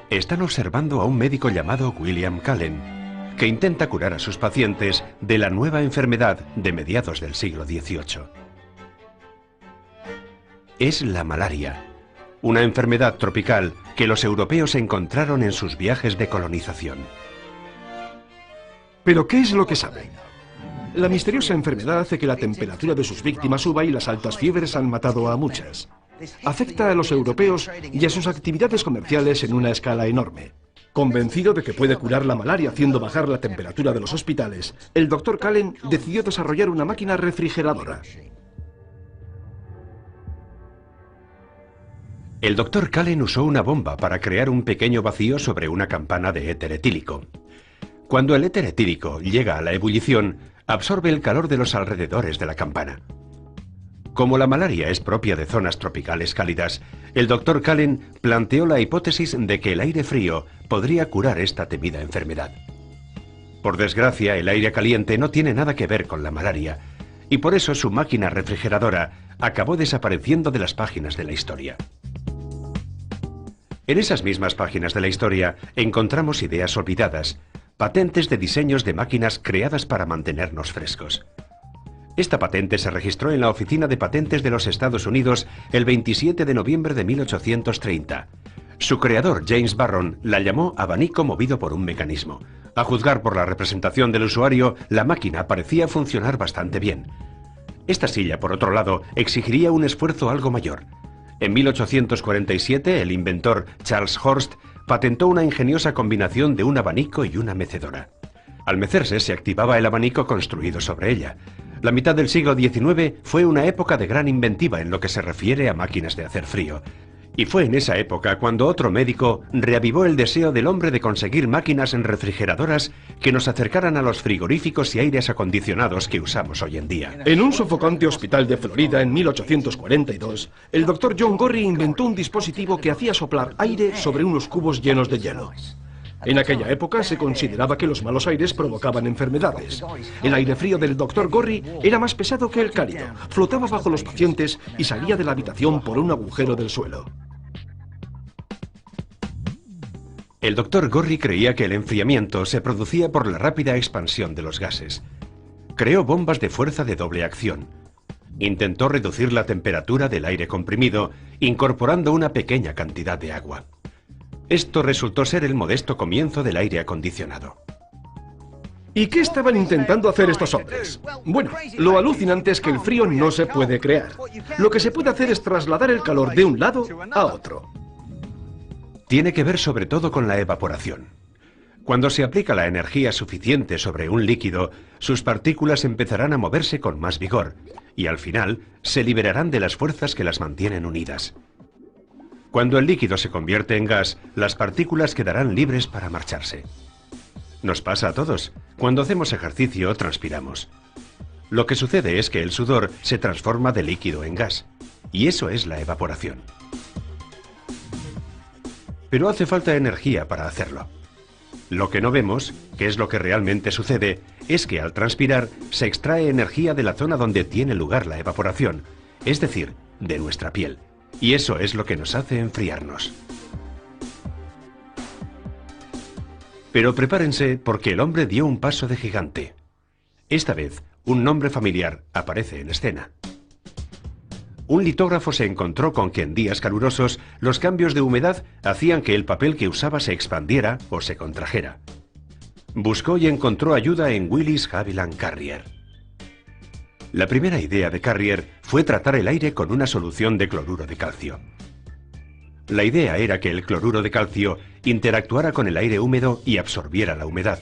Están observando a un médico llamado William Cullen, que intenta curar a sus pacientes de la nueva enfermedad de mediados del siglo XVIII. Es la malaria, una enfermedad tropical que los europeos encontraron en sus viajes de colonización. ¿Pero qué es lo que saben? La misteriosa enfermedad hace que la temperatura de sus víctimas suba y las altas fiebres han matado a muchas. Afecta a los europeos y a sus actividades comerciales en una escala enorme. Convencido de que puede curar la malaria haciendo bajar la temperatura de los hospitales, el Dr. Cullen decidió desarrollar una máquina refrigeradora. El Dr. Cullen usó una bomba para crear un pequeño vacío sobre una campana de éter etílico. Cuando el éter etílico llega a la ebullición, absorbe el calor de los alrededores de la campana. Como la malaria es propia de zonas tropicales cálidas, el Dr. Cullen planteó la hipótesis de que el aire frío podría curar esta temida enfermedad. Por desgracia, el aire caliente no tiene nada que ver con la malaria, y por eso su máquina refrigeradora acabó desapareciendo de las páginas de la historia. En esas mismas páginas de la historia encontramos ideas olvidadas, patentes de diseños de máquinas creadas para mantenernos frescos. Esta patente se registró en la Oficina de Patentes de los Estados Unidos el 27 de noviembre de 1830. Su creador, James Barron, la llamó abanico movido por un mecanismo. A juzgar por la representación del usuario, la máquina parecía funcionar bastante bien. Esta silla, por otro lado, exigiría un esfuerzo algo mayor. En 1847, el inventor Charles Horst patentó una ingeniosa combinación de un abanico y una mecedora. Al mecerse, se activaba el abanico construido sobre ella. La mitad del siglo XIX fue una época de gran inventiva en lo que se refiere a máquinas de hacer frío. Y fue en esa época cuando otro médico reavivó el deseo del hombre de conseguir máquinas refrigeradoras que nos acercaran a los frigoríficos y aires acondicionados que usamos hoy en día. En un sofocante hospital de Florida en 1842, el Dr. John Gorrie inventó un dispositivo que hacía soplar aire sobre unos cubos llenos de hielo. En aquella época se consideraba que los malos aires provocaban enfermedades. El aire frío del Dr. Gorrie era más pesado que el cálido, flotaba bajo los pacientes y salía de la habitación por un agujero del suelo. El Dr. Gorrie creía que el enfriamiento se producía por la rápida expansión de los gases. Creó bombas de fuerza de doble acción. Intentó reducir la temperatura del aire comprimido, incorporando una pequeña cantidad de agua. Esto resultó ser el modesto comienzo del aire acondicionado. ¿Y qué estaban intentando hacer estos hombres? Bueno, lo alucinante es que el frío no se puede crear. Lo que se puede hacer es trasladar el calor de un lado a otro. Tiene que ver sobre todo con la evaporación. Cuando se aplica la energía suficiente sobre un líquido, sus partículas empezarán a moverse con más vigor y al final se liberarán de las fuerzas que las mantienen unidas. Cuando el líquido se convierte en gas, las partículas quedarán libres para marcharse. Nos pasa a todos. Cuando hacemos ejercicio, transpiramos. Lo que sucede es que el sudor se transforma de líquido en gas, y eso es la evaporación. Pero hace falta energía para hacerlo. Lo que no vemos, que es lo que realmente sucede, es que al transpirar se extrae energía de la zona donde tiene lugar la evaporación, es decir, de nuestra piel. Y eso es lo que nos hace enfriarnos. Pero prepárense porque el hombre dio un paso de gigante. Esta vez, un nombre familiar aparece en escena. Un litógrafo se encontró con que en días calurosos los cambios de humedad hacían que el papel que usaba se expandiera o se contrajera. Buscó y encontró ayuda en Willis Haviland Carrier. La primera idea de Carrier fue tratar el aire con una solución de cloruro de calcio. La idea era que el cloruro de calcio interactuara con el aire húmedo y absorbiera la humedad.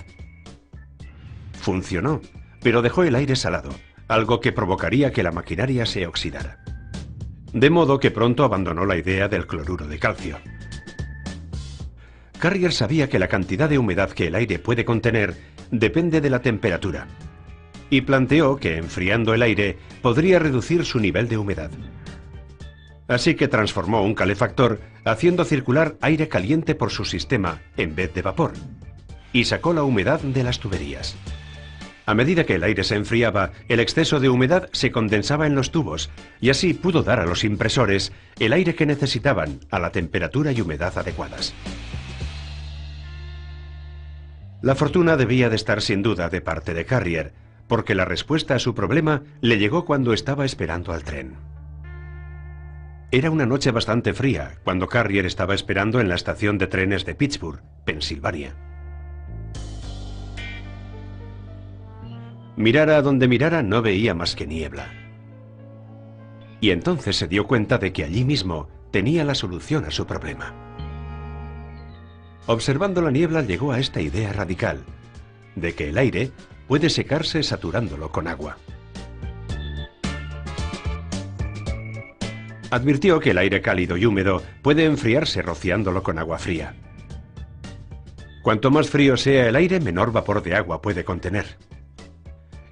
Funcionó, pero dejó el aire salado, algo que provocaría que la maquinaria se oxidara. De modo que pronto abandonó la idea del cloruro de calcio. Carrier sabía que la cantidad de humedad que el aire puede contener depende de la temperatura, y planteó que enfriando el aire podría reducir su nivel de humedad. Así que transformó un calefactor haciendo circular aire caliente por su sistema en vez de vapor, y sacó la humedad de las tuberías. A medida que el aire se enfriaba, el exceso de humedad se condensaba en los tubos, y así pudo dar a los impresores el aire que necesitaban a la temperatura y humedad adecuadas. La fortuna debía de estar sin duda de parte de Carrier, porque la respuesta a su problema le llegó cuando estaba esperando al tren. Era una noche bastante fría cuando Carrier estaba esperando en la estación de trenes de Pittsburgh, Pensilvania. Mirara a donde mirara, no veía más que niebla. Y entonces se dio cuenta de que allí mismo tenía la solución a su problema. Observando la niebla llegó a esta idea radical, de que el aire puede secarse saturándolo con agua. Advirtió que el aire cálido y húmedo puede enfriarse rociándolo con agua fría. Cuanto más frío sea el aire, menor vapor de agua puede contener.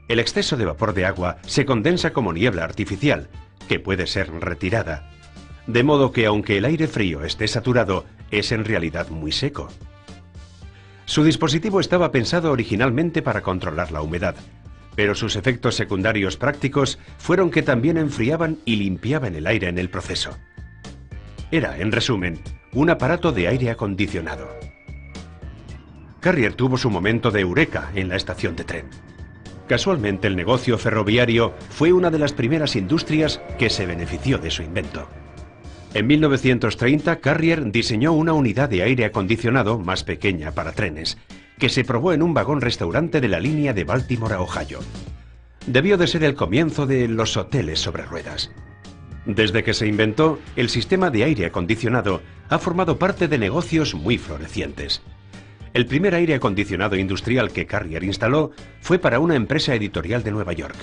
El exceso de vapor de agua se condensa como niebla artificial, que puede ser retirada, de modo que aunque el aire frío esté saturado, es en realidad muy seco. Su dispositivo estaba pensado originalmente para controlar la humedad, pero sus efectos secundarios prácticos fueron que también enfriaban y limpiaban el aire en el proceso. Era, en resumen, un aparato de aire acondicionado. Carrier tuvo su momento de eureka en la estación de tren. Casualmente, el negocio ferroviario fue una de las primeras industrias que se benefició de su invento. En 1930, Carrier diseñó una unidad de aire acondicionado más pequeña para trenes, que se probó en un vagón-restaurante de la línea de Baltimore a Ohio. Debió de ser el comienzo de los hoteles sobre ruedas. Desde que se inventó, el sistema de aire acondicionado ha formado parte de negocios muy florecientes. El primer aire acondicionado industrial que Carrier instaló fue para una empresa editorial de Nueva York.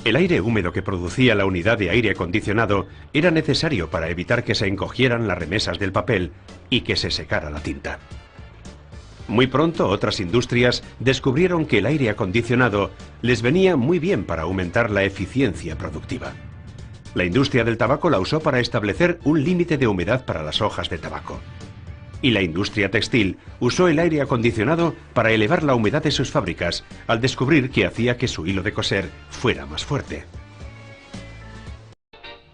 El aire húmedo que producía la unidad de aire acondicionado era necesario para evitar que se encogieran las remesas del papel y que se secara la tinta. Muy pronto otras industrias descubrieron que el aire acondicionado les venía muy bien para aumentar la eficiencia productiva. La industria del tabaco la usó para establecer un límite de humedad para las hojas de tabaco. Y la industria textil usó el aire acondicionado para elevar la humedad de sus fábricas, al descubrir que hacía que su hilo de coser fuera más fuerte.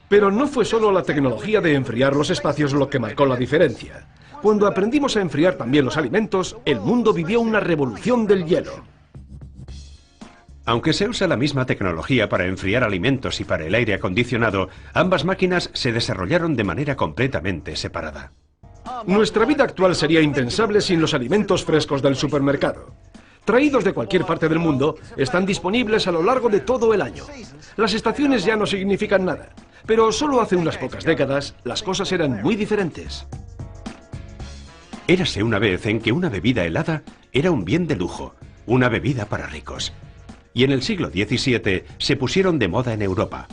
Pero no fue solo la tecnología de enfriar los espacios lo que marcó la diferencia. Cuando aprendimos a enfriar también los alimentos, el mundo vivió una revolución del hielo. Aunque se usa la misma tecnología para enfriar alimentos y para el aire acondicionado, ambas máquinas se desarrollaron de manera completamente separada. Nuestra vida actual sería impensable sin los alimentos frescos del supermercado. Traídos de cualquier parte del mundo, están disponibles a lo largo de todo el año. Las estaciones ya no significan nada, pero solo hace unas pocas décadas las cosas eran muy diferentes. Érase una vez en que una bebida helada era un bien de lujo, una bebida para ricos. Y en el siglo XVII se pusieron de moda en Europa.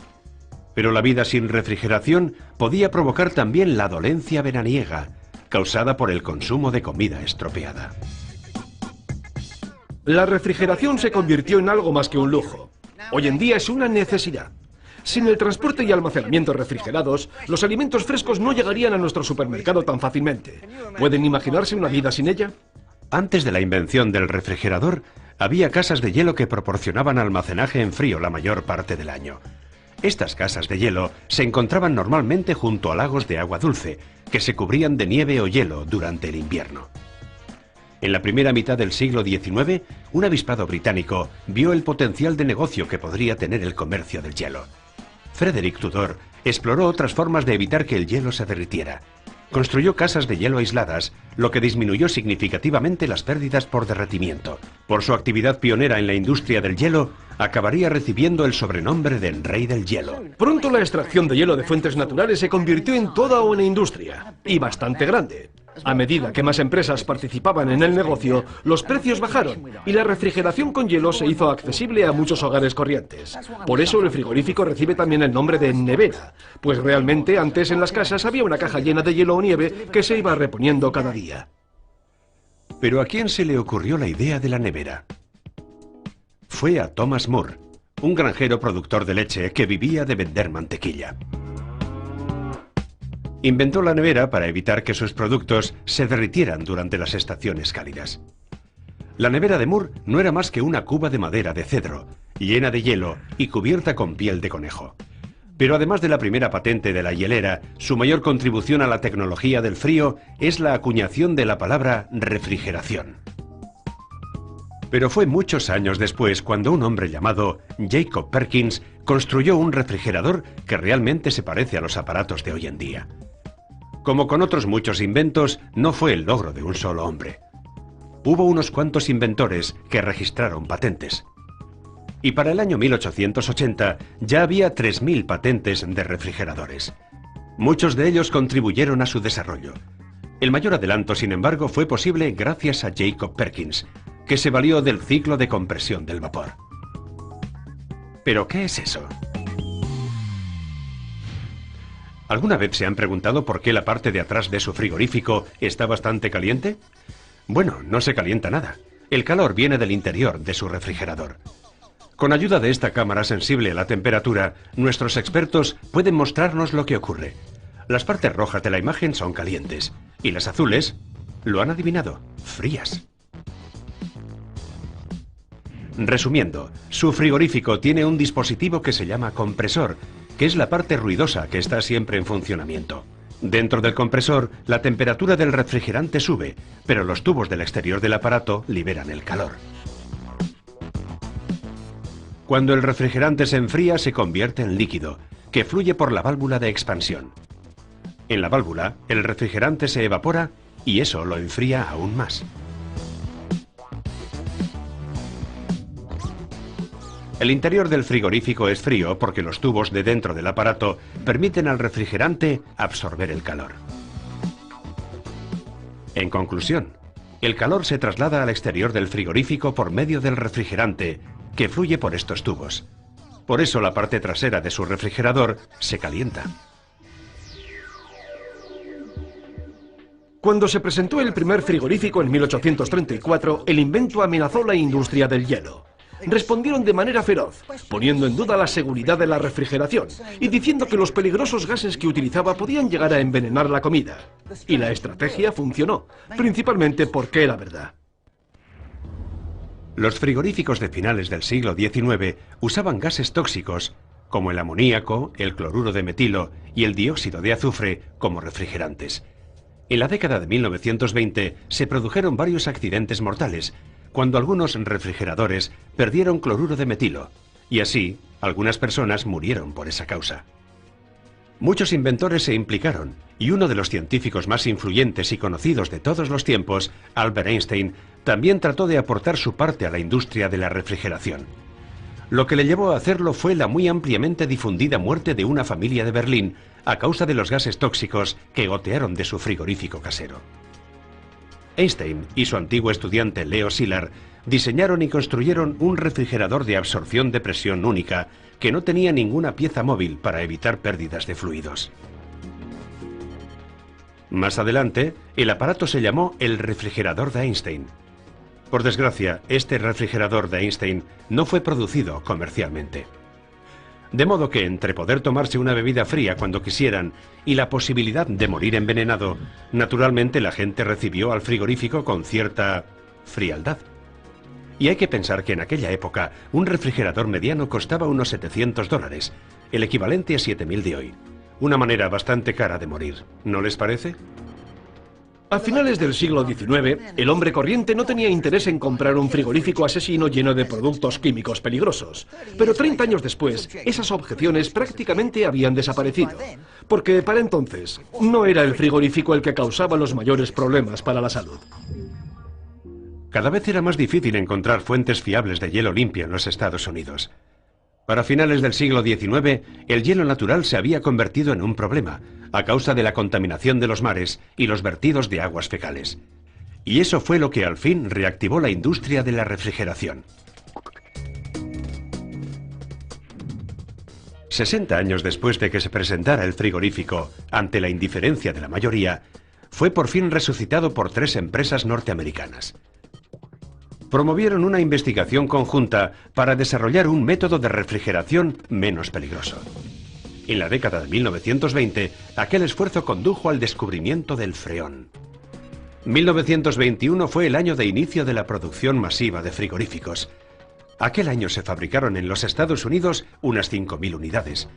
Pero la vida sin refrigeración podía provocar también la dolencia veraniega, causada por el consumo de comida estropeada. La refrigeración se convirtió en algo más que un lujo. Hoy en día es una necesidad. Sin el transporte y almacenamiento refrigerados, los alimentos frescos no llegarían a nuestro supermercado tan fácilmente. ¿Pueden imaginarse una vida sin ella? Antes de la invención del refrigerador, había casas de hielo que proporcionaban almacenaje en frío la mayor parte del año. Estas casas de hielo se encontraban normalmente junto a lagos de agua dulce, que se cubrían de nieve o hielo durante el invierno. En la primera mitad del siglo XIX, un avispado británico vio el potencial de negocio que podría tener el comercio del hielo. Frederick Tudor exploró otras formas de evitar que el hielo se derritiera. Construyó casas de hielo aisladas, lo que disminuyó significativamente las pérdidas por derretimiento. Por su actividad pionera en la industria del hielo, acabaría recibiendo el sobrenombre de Rey del Hielo. Pronto la extracción de hielo de fuentes naturales se convirtió en toda una industria, y bastante grande. A medida que más empresas participaban en el negocio, los precios bajaron y la refrigeración con hielo se hizo accesible a muchos hogares corrientes. Por eso el frigorífico recibe también el nombre de nevera, pues realmente antes en las casas había una caja llena de hielo o nieve que se iba reponiendo cada día. Pero ¿a quién se le ocurrió la idea de la nevera? Fue a Thomas Moore, un granjero productor de leche que vivía de vender mantequilla. Inventó la nevera para evitar que sus productos se derritieran durante las estaciones cálidas. La nevera de Moore no era más que una cuba de madera de cedro, llena de hielo y cubierta con piel de conejo. Pero además de la primera patente de la hielera, su mayor contribución a la tecnología del frío es la acuñación de la palabra refrigeración. Pero fue muchos años después cuando un hombre llamado Jacob Perkins construyó un refrigerador que realmente se parece a los aparatos de hoy en día. Como con otros muchos inventos, no fue el logro de un solo hombre. Hubo unos cuantos inventores que registraron patentes. Y para el año 1880 ya había 3.000 patentes de refrigeradores. Muchos de ellos contribuyeron a su desarrollo. El mayor adelanto, sin embargo, fue posible gracias a Jacob Perkins, que se valió del ciclo de compresión del vapor. ¿Pero qué es eso? ¿Alguna vez se han preguntado por qué la parte de atrás de su frigorífico está bastante caliente? Bueno, no se calienta nada. El calor viene del interior de su refrigerador. Con ayuda de esta cámara sensible a la temperatura, nuestros expertos pueden mostrarnos lo que ocurre. Las partes rojas de la imagen son calientes y las azules, lo han adivinado, frías. Resumiendo, su frigorífico tiene un dispositivo que se llama compresor, que es la parte ruidosa que está siempre en funcionamiento. Dentro del compresor, la temperatura del refrigerante sube, pero los tubos del exterior del aparato liberan el calor. Cuando el refrigerante se enfría, se convierte en líquido, que fluye por la válvula de expansión. En la válvula, el refrigerante se evapora y eso lo enfría aún más. El interior del frigorífico es frío porque los tubos de dentro del aparato permiten al refrigerante absorber el calor. En conclusión, el calor se traslada al exterior del frigorífico por medio del refrigerante, que fluye por estos tubos. Por eso la parte trasera de su refrigerador se calienta. Cuando se presentó el primer frigorífico en 1834, el invento amenazó la industria del hielo. Respondieron de manera feroz, poniendo en duda la seguridad de la refrigeración y diciendo que los peligrosos gases que utilizaba podían llegar a envenenar la comida. Y la estrategia funcionó, principalmente porque era verdad. Los frigoríficos de finales del siglo XIX usaban gases tóxicos, como el amoníaco, el cloruro de metilo y el dióxido de azufre, como refrigerantes. En la década de 1920 se produjeron varios accidentes mortales, cuando algunos refrigeradores perdieron cloruro de metilo, y así algunas personas murieron por esa causa. Muchos inventores se implicaron, y uno de los científicos más influyentes y conocidos de todos los tiempos, Albert Einstein, también trató de aportar su parte a la industria de la refrigeración. Lo que le llevó a hacerlo fue la muy ampliamente difundida muerte de una familia de Berlín a causa de los gases tóxicos que gotearon de su frigorífico casero. Einstein y su antiguo estudiante Leo Szilard diseñaron y construyeron un refrigerador de absorción de presión única que no tenía ninguna pieza móvil para evitar pérdidas de fluidos. Más adelante, el aparato se llamó el refrigerador de Einstein. Por desgracia, este refrigerador de Einstein no fue producido comercialmente. De modo que entre poder tomarse una bebida fría cuando quisieran y la posibilidad de morir envenenado, naturalmente la gente recibió al frigorífico con cierta frialdad. Y hay que pensar que en aquella época un refrigerador mediano costaba unos $700, el equivalente a 7.000 de hoy. Una manera bastante cara de morir, ¿no les parece? A finales del siglo XIX, el hombre corriente no tenía interés en comprar un frigorífico asesino lleno de productos químicos peligrosos. Pero 30 años después, esas objeciones prácticamente habían desaparecido. Porque para entonces, no era el frigorífico el que causaba los mayores problemas para la salud. Cada vez era más difícil encontrar fuentes fiables de hielo limpio en los Estados Unidos. Para finales del siglo XIX, el hielo natural se había convertido en un problema, a causa de la contaminación de los mares y los vertidos de aguas fecales. Y eso fue lo que al fin reactivó la industria de la refrigeración. 60 años después de que se presentara el frigorífico, ante la indiferencia de la mayoría, fue por fin resucitado por 3 empresas norteamericanas. Promovieron una investigación conjunta para desarrollar un método de refrigeración menos peligroso. En la década de 1920, aquel esfuerzo condujo al descubrimiento del freón. 1921 fue el año de inicio de la producción masiva de frigoríficos. Aquel año se fabricaron en los Estados Unidos unas 5.000 unidades,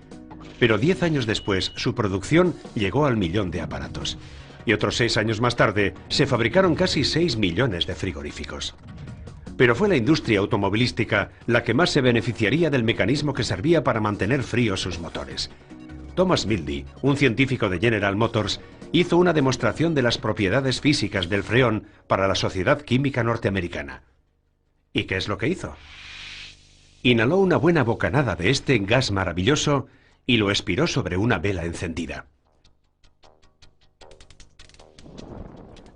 pero 10 años después su producción llegó al 1.000.000 de aparatos. Y otros 6 años más tarde se fabricaron casi 6 millones de frigoríficos. Pero fue la industria automovilística la que más se beneficiaría del mecanismo que servía para mantener fríos sus motores. Thomas Mildy, un científico de General Motors, hizo una demostración de las propiedades físicas del freón para la Sociedad Química Norteamericana. ¿Y qué es lo que hizo? Inhaló una buena bocanada de este gas maravilloso y lo expiró sobre una vela encendida.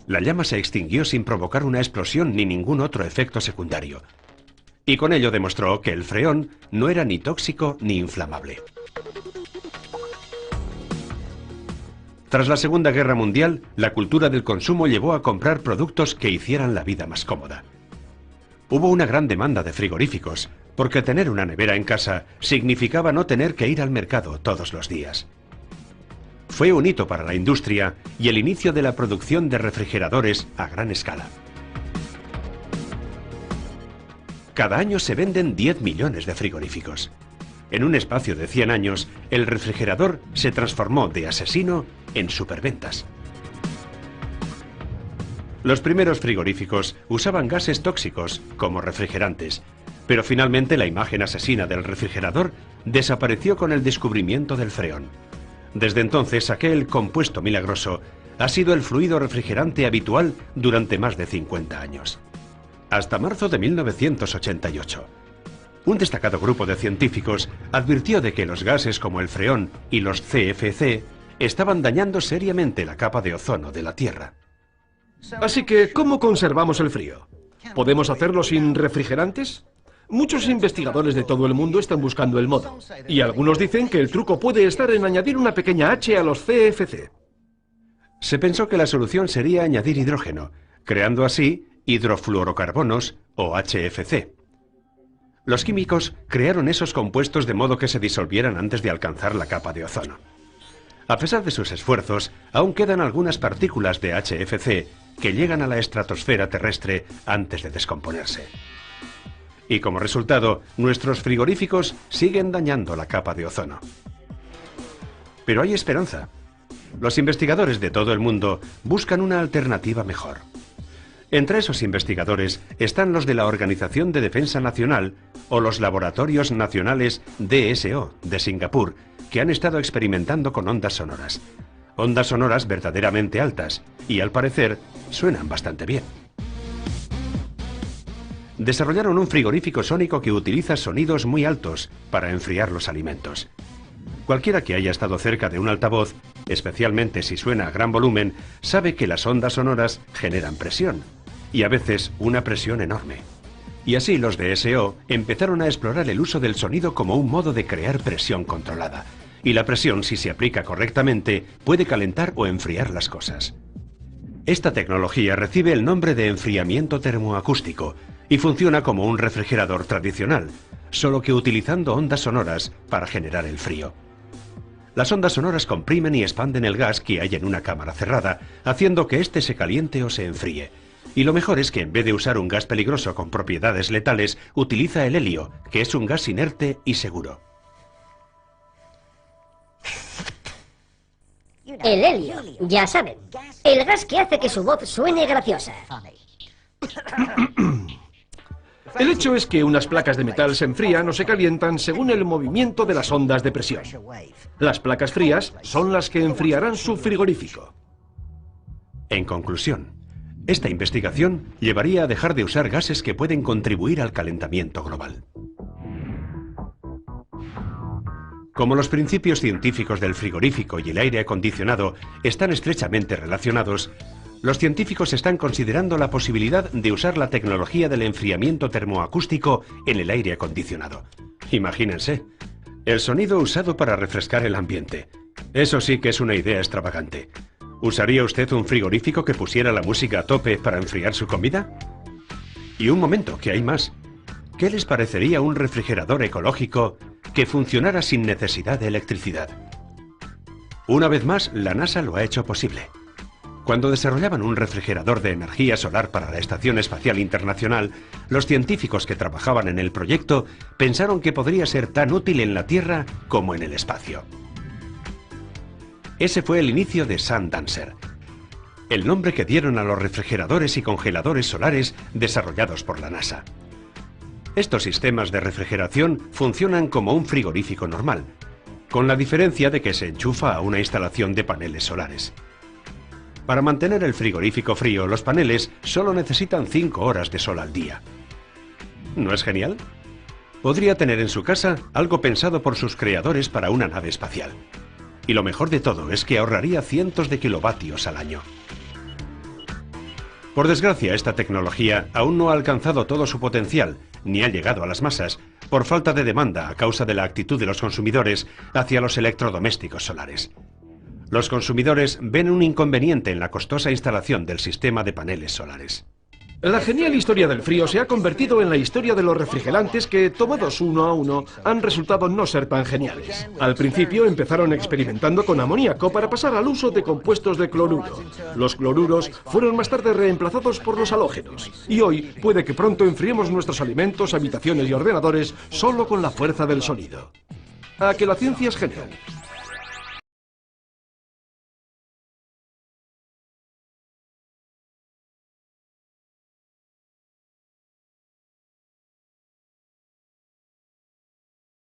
La llama se extinguió sin provocar una explosión ni ningún otro efecto secundario. Y con ello demostró que el freón no era ni tóxico ni inflamable. Tras la Segunda Guerra Mundial, la cultura del consumo llevó a comprar productos que hicieran la vida más cómoda. Hubo una gran demanda de frigoríficos, porque tener una nevera en casa significaba no tener que ir al mercado todos los días. Fue un hito para la industria y el inicio de la producción de refrigeradores a gran escala. Cada año se venden 10 millones de frigoríficos. En un espacio de 100 años, el refrigerador se transformó de asesino en superventas. Los primeros frigoríficos usaban gases tóxicos como refrigerantes, pero finalmente la imagen asesina del refrigerador desapareció con el descubrimiento del freón. Desde entonces, aquel compuesto milagroso ha sido el fluido refrigerante habitual durante más de 50 años. Hasta marzo de 1988. Un destacado grupo de científicos advirtió de que los gases como el freón y los CFC estaban dañando seriamente la capa de ozono de la Tierra. Así que, ¿cómo conservamos el frío? ¿Podemos hacerlo sin refrigerantes? Muchos investigadores de todo el mundo están buscando el modo, y algunos dicen que el truco puede estar en añadir una pequeña H a los CFC. Se pensó que la solución sería añadir hidrógeno, creando así hidrofluorocarbonos o HFC. Los químicos crearon esos compuestos de modo que se disolvieran antes de alcanzar la capa de ozono. A pesar de sus esfuerzos, aún quedan algunas partículas de HFC que llegan a la estratosfera terrestre antes de descomponerse. Y como resultado, nuestros frigoríficos siguen dañando la capa de ozono. Pero hay esperanza. Los investigadores de todo el mundo buscan una alternativa mejor. Entre esos investigadores están los de la Organización de Defensa Nacional o los Laboratorios Nacionales DSO de Singapur, que han estado experimentando con ondas sonoras. Ondas sonoras verdaderamente altas y, al parecer, suenan bastante bien. Desarrollaron un frigorífico sónico que utiliza sonidos muy altos para enfriar los alimentos. Cualquiera que haya estado cerca de un altavoz, especialmente si suena a gran volumen, sabe que las ondas sonoras generan presión, y a veces una presión enorme. Y así los DSO empezaron a explorar el uso del sonido como un modo de crear presión controlada. Y la presión, si se aplica correctamente, puede calentar o enfriar las cosas. Esta tecnología recibe el nombre de enfriamiento termoacústico y funciona como un refrigerador tradicional, solo que utilizando ondas sonoras para generar el frío. Las ondas sonoras comprimen y expanden el gas que hay en una cámara cerrada, haciendo que éste se caliente o se enfríe. Y lo mejor es que en vez de usar un gas peligroso con propiedades letales, utiliza el helio, que es un gas inerte y seguro. El helio, ya saben, el gas que hace que su voz suene graciosa. El hecho es que unas placas de metal se enfrían o se calientan según el movimiento de las ondas de presión. Las placas frías son las que enfriarán su frigorífico. En conclusión, esta investigación llevaría a dejar de usar gases que pueden contribuir al calentamiento global. Como los principios científicos del frigorífico y el aire acondicionado están estrechamente relacionados, los científicos están considerando la posibilidad de usar la tecnología del enfriamiento termoacústico en el aire acondicionado. Imagínense, el sonido usado para refrescar el ambiente. Eso sí que es una idea extravagante. ¿Usaría usted un frigorífico que pusiera la música a tope para enfriar su comida? Y un momento, que hay más. ¿Qué les parecería un refrigerador ecológico que funcionara sin necesidad de electricidad? Una vez más, la NASA lo ha hecho posible. Cuando desarrollaban un refrigerador de energía solar para la Estación Espacial Internacional, los científicos que trabajaban en el proyecto pensaron que podría ser tan útil en la Tierra como en el espacio. Ese fue el inicio de SunDancer. el nombre que dieron a los refrigeradores y congeladores solares desarrollados por la NASA. Estos sistemas de refrigeración funcionan como un frigorífico normal, con la diferencia de que se enchufa a una instalación de paneles solares. Para mantener el frigorífico frío, los paneles solo necesitan 5 horas de sol al día. ¿No es genial? Podría tener en su casa algo pensado por sus creadores para una nave espacial. Y lo mejor de todo es que ahorraría cientos de kilovatios al año. Por desgracia, esta tecnología aún no ha alcanzado todo su potencial, ni ha llegado a las masas, por falta de demanda a causa de la actitud de los consumidores hacia los electrodomésticos solares. Los consumidores ven un inconveniente en la costosa instalación del sistema de paneles solares. La genial historia del frío se ha convertido en la historia de los refrigerantes que, tomados uno a uno, han resultado no ser tan geniales. Al principio empezaron experimentando con amoníaco para pasar al uso de compuestos de cloruro. Los cloruros fueron más tarde reemplazados por los halógenos. Y hoy puede que pronto enfriemos nuestros alimentos, habitaciones y ordenadores solo con la fuerza del sonido. ¿A que la ciencia es genial?